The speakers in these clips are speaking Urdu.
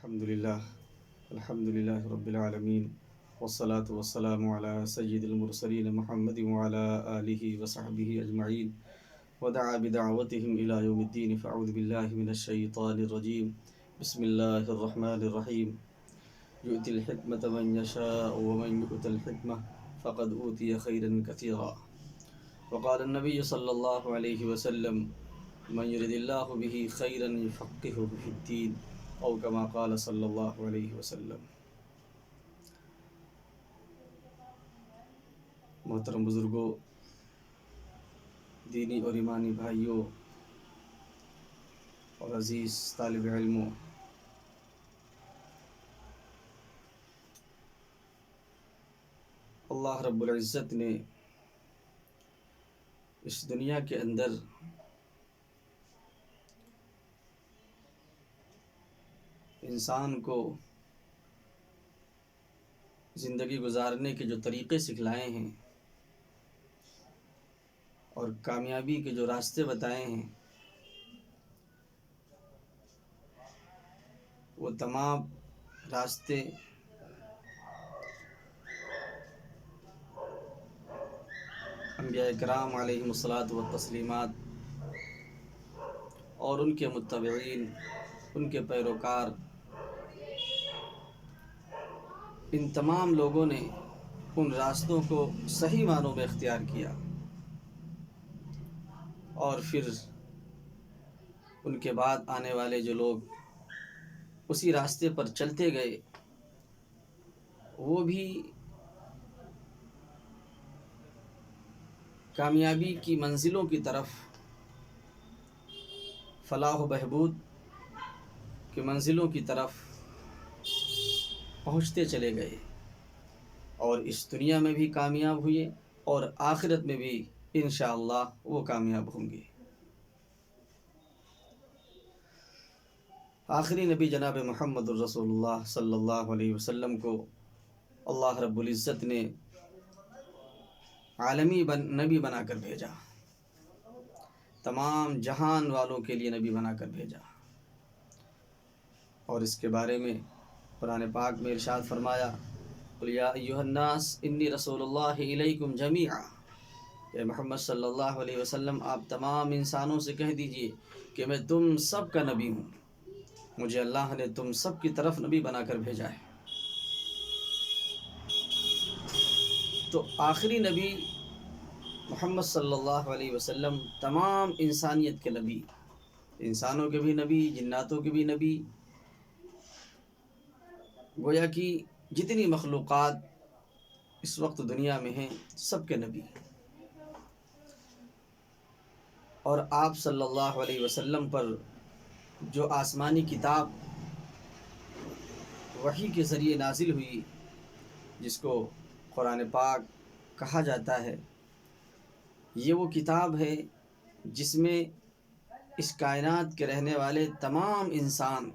الحمد للہ رب العالمین والصلاة والسلام علی سید المرسلین محمد وعلی آلہ وصحبہ اجمعین ودعا بدعوتہم الی یوم الدین فاعوذ باللہ من الشیطان الرجیم بسم اللہ الرحمن الرحیم یؤتی الحکمۃ من یشاء ومن یؤت الحکمہ فقد اوتی خیرا کثیرا وقال النبی صلی اللہ علیہ وسلم من یرد اللہ بہ خیرا یفقہہ فی الدین او کما قال صلی اللہ علیہ وسلم۔ محترم بزرگوں، دینی اور ایمانی بھائیوں اور عزیز طالب علموں، اللہ رب العزت نے اس دنیا کے اندر انسان کو زندگی گزارنے کے جو طریقے سکھلائے ہیں اور کامیابی کے جو راستے بتائے ہیں، وہ تمام راستے انبیاء کرام علیہم الصلاۃ والتسلیمات اور ان کے متبعین، ان کے پیروکار، ان تمام لوگوں نے ان راستوں کو صحیح معنوں میں اختیار کیا اور پھر ان کے بعد آنے والے جو لوگ اسی راستے پر چلتے گئے، وہ بھی کامیابی کی منزلوں کی طرف، فلاح و بہبود کی منزلوں کی طرف پہنچتے چلے گئے اور اس دنیا میں بھی کامیاب ہوئے اور آخرت میں بھی انشاءاللہ وہ کامیاب ہوں گے۔ آخری نبی جناب محمد الرسول اللہ صلی اللہ علیہ وسلم کو اللہ رب العزت نے عالمی نبی بنا کر بھیجا، تمام جہان والوں کے لیے نبی بنا کر بھیجا، اور اس کے بارے میں قرآن پاک میں ارشاد فرمایا، قل یا ایھا الناس انی رسول اللہ الیکم جمیعا، کہ محمد صلی اللہ علیہ وسلم آپ تمام انسانوں سے کہہ دیجئے کہ میں تم سب کا نبی ہوں، مجھے اللہ نے تم سب کی طرف نبی بنا کر بھیجا ہے۔ تو آخری نبی محمد صلی اللہ علیہ وسلم تمام انسانیت کے نبی، انسانوں کے بھی نبی، جناتوں کے بھی نبی، گویا کہ جتنی مخلوقات اس وقت دنیا میں ہیں سب کے نبی، اور آپ صلی اللہ علیہ وسلم پر جو آسمانی کتاب وحی کے ذریعے نازل ہوئی، جس کو قرآن پاک کہا جاتا ہے، یہ وہ کتاب ہے جس میں اس کائنات کے رہنے والے تمام انسان،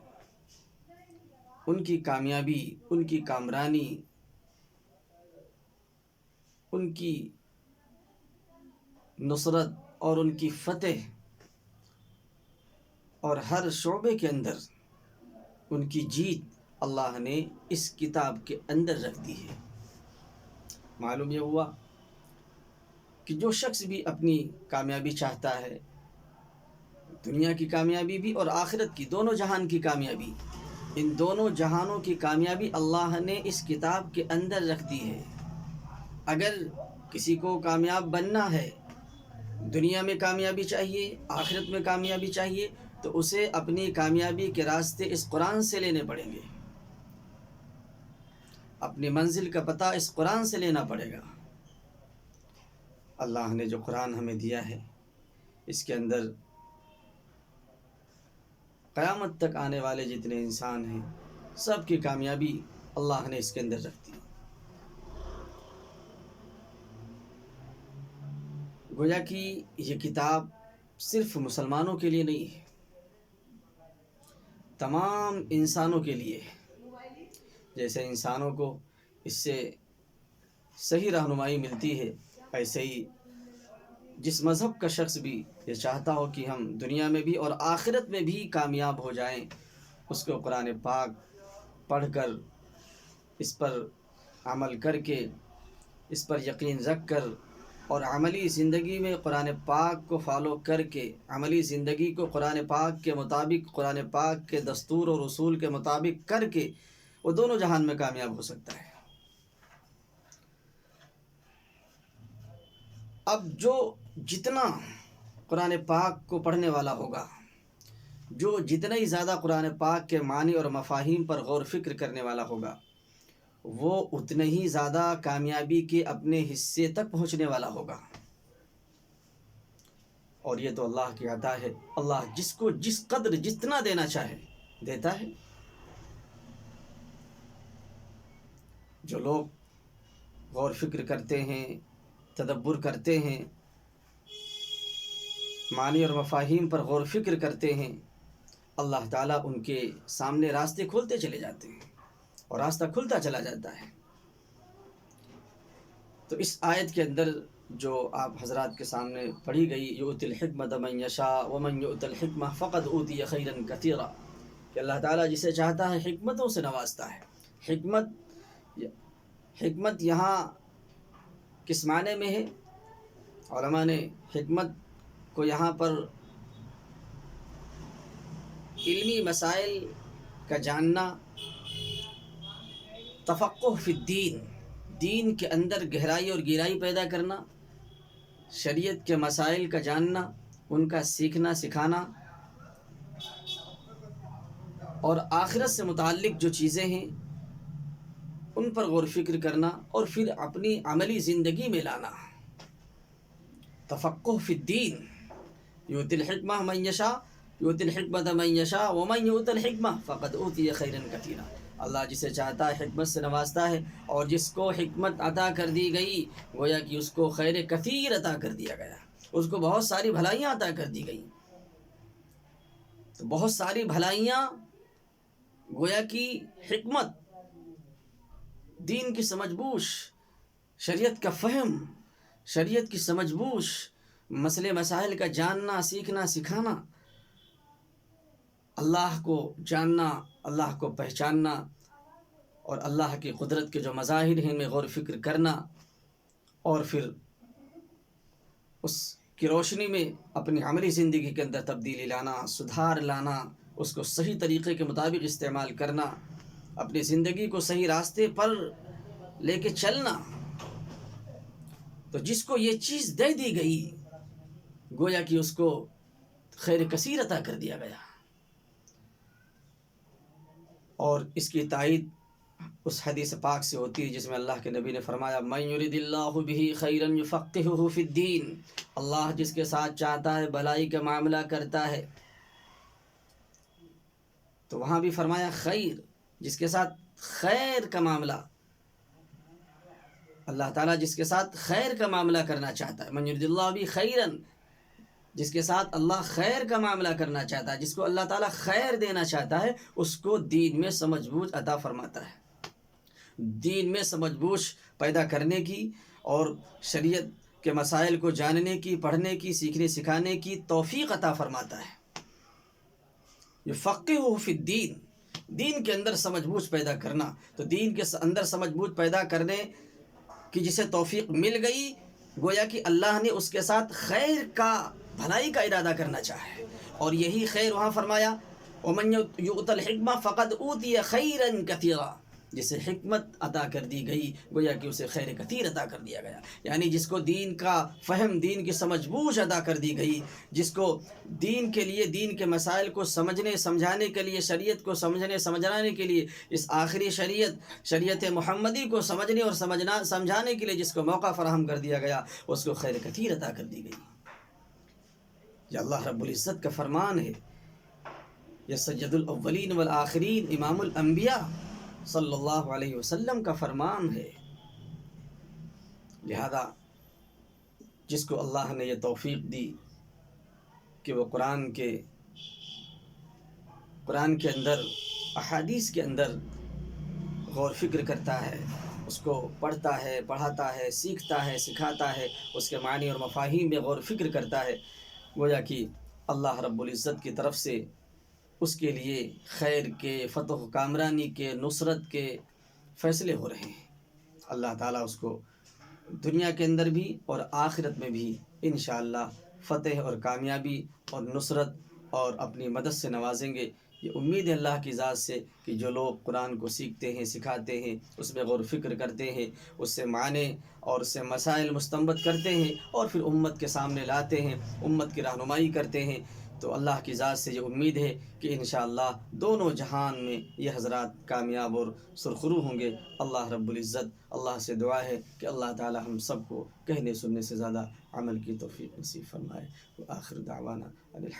ان کی کامیابی، ان کی کامرانی، ان کی نصرت اور ان کی فتح، اور ہر شعبے کے اندر ان کی جیت اللہ نے اس کتاب کے اندر رکھ دی ہے۔ معلوم یہ ہوا کہ جو شخص بھی اپنی کامیابی چاہتا ہے، دنیا کی کامیابی بھی اور آخرت کی، دونوں جہان کی کامیابی، ان دونوں جہانوں کی کامیابی اللہ نے اس کتاب کے اندر رکھ دی ہے۔ اگر کسی کو کامیاب بننا ہے، دنیا میں کامیابی چاہیے، آخرت میں کامیابی چاہیے، تو اسے اپنی کامیابی کے راستے اس قرآن سے لینے پڑیں گے، اپنی منزل کا پتہ اس قرآن سے لینا پڑے گا۔ اللہ نے جو قرآن ہمیں دیا ہے، اس کے اندر قیامت تک آنے والے جتنے انسان ہیں سب کی کامیابی اللہ نے اس کے اندر رکھ دی۔ گویا کہ یہ کتاب صرف مسلمانوں کے لیے نہیں ہے، تمام انسانوں کے لیے ہے۔ جیسے انسانوں کو اس سے صحیح رہنمائی ملتی ہے، ایسے ہی جس مذہب کا شخص بھی یہ چاہتا ہو کہ ہم دنیا میں بھی اور آخرت میں بھی کامیاب ہو جائیں، اس کو قرآن پاک پڑھ کر اس پر عمل کر کے اس پر یقین رکھ کر اور عملی زندگی میں قرآن پاک کو فالو کر کے عملی زندگی کو قرآن پاک کے مطابق قرآن پاک کے دستور اور اصول کے مطابق کر کے وہ دونوں جہان میں کامیاب ہو سکتا ہے۔ اب جو جتنا قرآن پاک کو پڑھنے والا ہوگا، جو جتنا ہی زیادہ قرآن پاک کے معنی اور مفاہیم پر غور فکر کرنے والا ہوگا، وہ اتنے ہی زیادہ کامیابی کے اپنے حصے تک پہنچنے والا ہوگا۔ اور یہ تو اللہ کی عطا ہے، اللہ جس کو جس قدر جتنا دینا چاہے دیتا ہے۔ جو لوگ غور فکر کرتے ہیں، تدبر کرتے ہیں، معنی اور مفاہیم پر غور فکر کرتے ہیں، اللہ تعالیٰ ان کے سامنے راستے کھولتے چلے جاتے ہیں اور راستہ کھلتا چلا جاتا ہے۔ تو اس آیت کے اندر جو آپ حضرات کے سامنے پڑھی گئی، یؤتی الحکمۃ من یشاء ومن یؤت الحکمہ فقد اوتی خیرا کثیرا، کہ اللہ تعالیٰ جسے چاہتا ہے حکمتوں سے نوازتا ہے۔ حکمت یہاں کس معنی میں ہے؟ علماء نے حکمت کو یہاں پر علمی مسائل کا جاننا، تفقہ فی الدین، دین کے اندر گہرائی اور گہرائی پیدا کرنا، شریعت کے مسائل کا جاننا، ان کا سیکھنا سکھانا، اور آخرت سے متعلق جو چیزیں ہیں ان پر غور فکر کرنا اور پھر اپنی عملی زندگی میں لانا۔ تفقہ فی الدین، یؤتی الحکمہ من یشاء، یؤتی الحکمۃ من یشاء ومن یؤت الحکمہ فقد اوتی خیرا کثیرا۔ اللہ جسے چاہتا ہے حکمت سے نوازتا ہے، اور جس کو حکمت عطا کر دی گئی گویا کہ اس کو خیر کثیر عطا کر دیا گیا، اس کو بہت ساری بھلائیاں عطا کر دی گئیں۔ تو بہت ساری بھلائیاں گویا کہ حکمت، دین کی سمجھ بوجھ، شریعت کا فہم، شریعت کی سمجھ بوجھ، مسئلے مسائل کا جاننا سیکھنا سکھانا، اللہ کو جاننا، اللہ کو پہچاننا، اور اللہ کی قدرت کے جو مظاہر ہیں ان میں غور فکر کرنا، اور پھر اس کی روشنی میں اپنی عملی زندگی کے اندر تبدیلی لانا، سدھار لانا، اس کو صحیح طریقے کے مطابق استعمال کرنا، اپنی زندگی کو صحیح راستے پر لے کے چلنا۔ تو جس کو یہ چیز دے دی گئی گویا کہ اس کو خیر کثیر عطا کر دیا گیا۔ اور اس کی تائید اس حدیث پاک سے ہوتی ہے جس میں اللہ کے نبی نے فرمایا، من یرد اللہ بہ خیرا یفقہہ فی الدین، اللہ جس کے ساتھ چاہتا ہے بھلائی کا معاملہ کرتا ہے۔ تو وہاں بھی فرمایا خیر، جس کے ساتھ خیر کا معاملہ، اللہ تعالیٰ جس کے ساتھ خیر کا معاملہ کرنا چاہتا ہے، من یرد اللہ بہ خیرا، جس کے ساتھ اللہ خیر کا معاملہ کرنا چاہتا ہے، جس کو اللہ تعالیٰ خیر دینا چاہتا ہے، اس کو دین میں سمجھ بوجھ عطا فرماتا ہے، دین میں سمجھ بوجھ پیدا کرنے کی اور شریعت کے مسائل کو جاننے کی، پڑھنے کی، سیکھنے سکھانے کی توفیق عطا فرماتا ہے۔ یفقہہ فی الدین، دین کے اندر سمجھ بوجھ پیدا کرنا۔ تو دین کے اندر سمجھ بوجھ پیدا کرنے کی جسے توفیق مل گئی گویا کہ اللہ نے اس کے ساتھ خیر کا، بھلائی کا ارادہ کرنا چاہے، اور یہی خیر وہاں فرمایا ومن یؤت الحکمہ فقد اوتی خیرا کثیرا، جسے حکمت عطا کر دی گئی گویا کہ اسے خیر کثیر عطا کر دیا گیا۔ یعنی جس کو دین کا فہم، دین کی سمجھ بوجھ عطا کر دی گئی، جس کو دین کے لیے، دین کے مسائل کو سمجھنے سمجھانے کے لیے، شریعت کو سمجھنے سمجھانے کے لیے، اس آخری شریعت محمدی کو سمجھنے اور سمجھانے کے لیے جس کو موقع فراہم کر دیا گیا، اس کو خیر کثیر عطا کر دی گئی۔ یہ اللہ رب العزت کا فرمان ہے، یہ سید الاولین والآخرین امام الانبیاء صلی اللہ علیہ وسلم کا فرمان ہے۔ لہذا جس کو اللہ نے یہ توفیق دی کہ وہ قرآن کے اندر، احادیث کے اندر غور فکر کرتا ہے، اس کو پڑھتا ہے، پڑھاتا ہے، سیکھتا ہے، سکھاتا ہے، اس کے معنی اور مفاہیم میں غور فکر کرتا ہے، گویا کہ اللہ رب العزت کی طرف سے اس کے لیے خیر کے، فتح و کامرانی کے، نصرت کے فیصلے ہو رہے ہیں۔ اللہ تعالیٰ اس کو دنیا کے اندر بھی اور آخرت میں بھی انشاءاللہ فتح اور کامیابی اور نصرت اور اپنی مدد سے نوازیں گے۔ یہ امید ہے اللہ کی ذات سے کہ جو لوگ قرآن کو سیکھتے ہیں، سکھاتے ہیں، اس میں غور و فکر کرتے ہیں، اس سے معنی اور اس سے مسائل مستنبط کرتے ہیں اور پھر امت کے سامنے لاتے ہیں، امت کی رہنمائی کرتے ہیں، تو اللہ کی ذات سے یہ امید ہے کہ انشاءاللہ دونوں جہان میں یہ حضرات کامیاب اور سرخرو ہوں گے۔ اللہ رب العزت، اللہ سے دعا ہے کہ اللہ تعالی ہم سب کو کہنے سننے سے زیادہ عمل کی توفیق نصیب فرمائے۔ وآخر دعوانا ان الحمد